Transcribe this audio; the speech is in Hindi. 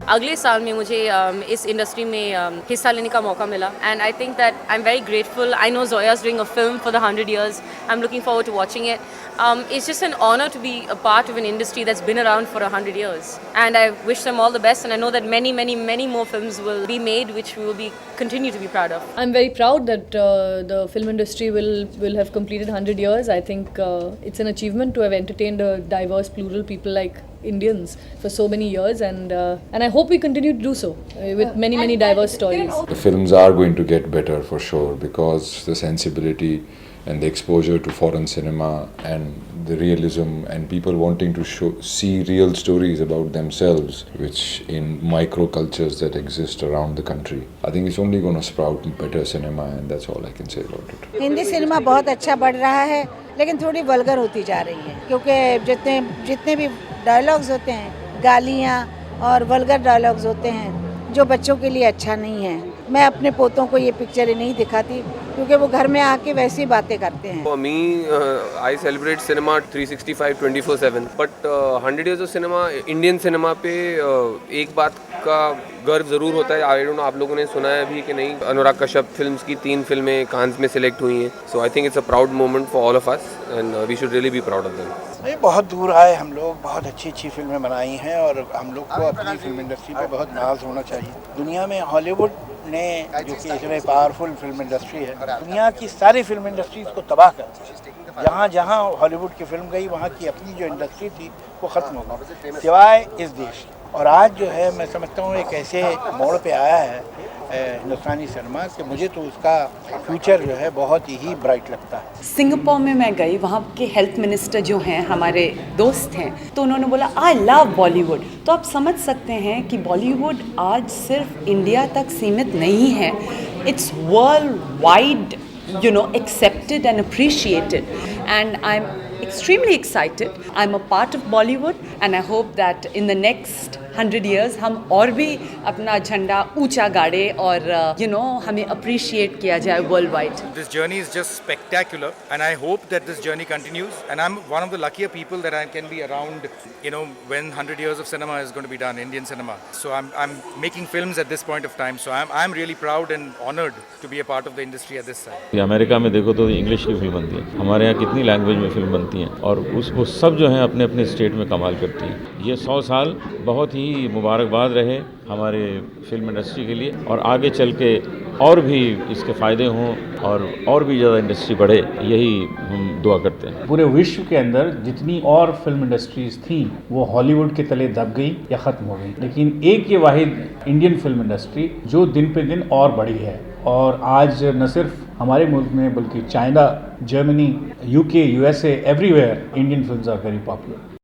अगले साल में मुझे इस इंडस्ट्री में हिस्सा लेने का मौका मिला and I think that I am very grateful. I know Zoya is doing a film for the 100 years. I'm looking forward to watching it. It's just an honor to be a part of an industry that's been around for 100 years. And I wish them all the best, and I know that many, many, many more films will be made which we will continue to be proud of. I'm very proud that the film industry will have completed 100 years. I think it's an achievement to have entertained a diverse, plural people like Indians for so many years, and I hope we continue to do so with many, many diverse stories. The films are going to get better for sure, because the sensibility and the exposure to foreign cinema and the realism and people wanting to see real stories about themselves, which in micro cultures that exist around the country. I think it's only going to sprout better cinema, and that's all I can say about it. Hindi cinema बहुत अच्छा बढ़ रहा है, लेकिन थोड़ी वल्गर होती जा रही है, क्योंकि जितने भी डायलॉग्स होते हैं, गालियाँ और वल्गर डायलॉग्स होते हैं, जो बच्चों के लिए अच्छा नहीं है. मैं अपने पोतों को ये पिक्चरें नहीं दिखाती, क्योंकि वो घर में आके वैसी बातें करते हैं. For me, I celebrate cinema 365 24/7. But 100 years of cinema, Indian cinema पे एक बात का गर्व ज़रूर होता है. आई डोंट नो आप लोगों ने सुना है अभी कि नहीं, अनुराग कश्यप फिल्म्स की 3 फिल्में कांस में सिलेक्ट हुई हैं. So I think it's a proud moment for all of us and we should really be proud of them. नहीं, बहुत दूर आए हम लोग, बहुत अच्छी अच्छी फिल्में बनाई हैं और हम लोग को अपनी फिल्म इंडस्ट्री पे बहुत नाज होना चाहिए. दुनिया में हॉलीवुड ने, जो कि इतने पावरफुल फिल्म इंडस्ट्री है, दुनिया की सारी फिल्म इंडस्ट्रीज को तबाह कर दिया. जहाँ जहाँ हॉलीवुड की फिल्म गई, वहाँ की अपनी जो इंडस्ट्री थी वो ख़त्म हो गई, सिवाय इस देश की. और आज जो है मैं समझता हूँ एक ऐसे मोड़ पे आया है हिंदुस्तानी सिनेमा कि मुझे तो उसका फ्यूचर जो है बहुत ही ब्राइट लगता है. सिंगापुर में मैं गई, वहाँ के हेल्थ मिनिस्टर जो हैं हमारे दोस्त हैं, तो उन्होंने बोला आई लव बॉलीवुड. तो आप समझ सकते हैं कि बॉलीवुड आज सिर्फ इंडिया तक सीमित नहीं है. It's world wide accepted and appreciated, and I'm extremely excited. I'm a part of Bollywood, and I hope that in the next 100 years हम और भी अपना झंडा ऊंचा गाड़े और हमें appreciate किया जाए worldwide. This journey is just spectacular, and I hope that this journey continues, and I'm one of the luckier people that I can be around when 100 years of cinema is going to be done, Indian cinema. So I'm making films at this point of time, so I'm really proud and honored to be a part of the industry at this time. America में देखो तो इंग्लिश की फिल्म बनती है, हमारे यहाँ कितनी लैंग्वेज में फिल्म बनती हैं, और वो सब जो है अपने अपने स्टेट में कमाल करती हैं. ये 100 साल बहुत ही मुबारकबाद रहे हमारे फिल्म इंडस्ट्री के लिए, और आगे चल के और भी इसके फ़ायदे हों और भी ज़्यादा इंडस्ट्री बढ़े, यही हम दुआ करते हैं. पूरे विश्व के अंदर जितनी और फिल्म इंडस्ट्रीज़ थी वो हॉलीवुड के तले दब गई या ख़त्म हो गई, लेकिन एक ये वाहिद इंडियन फिल्म इंडस्ट्री जो दिन पे दिन और बढ़ी है. और आज न सिर्फ हमारे मुल्क में बल्कि China, Germany, UK, USA, everywhere Indian films are very popular.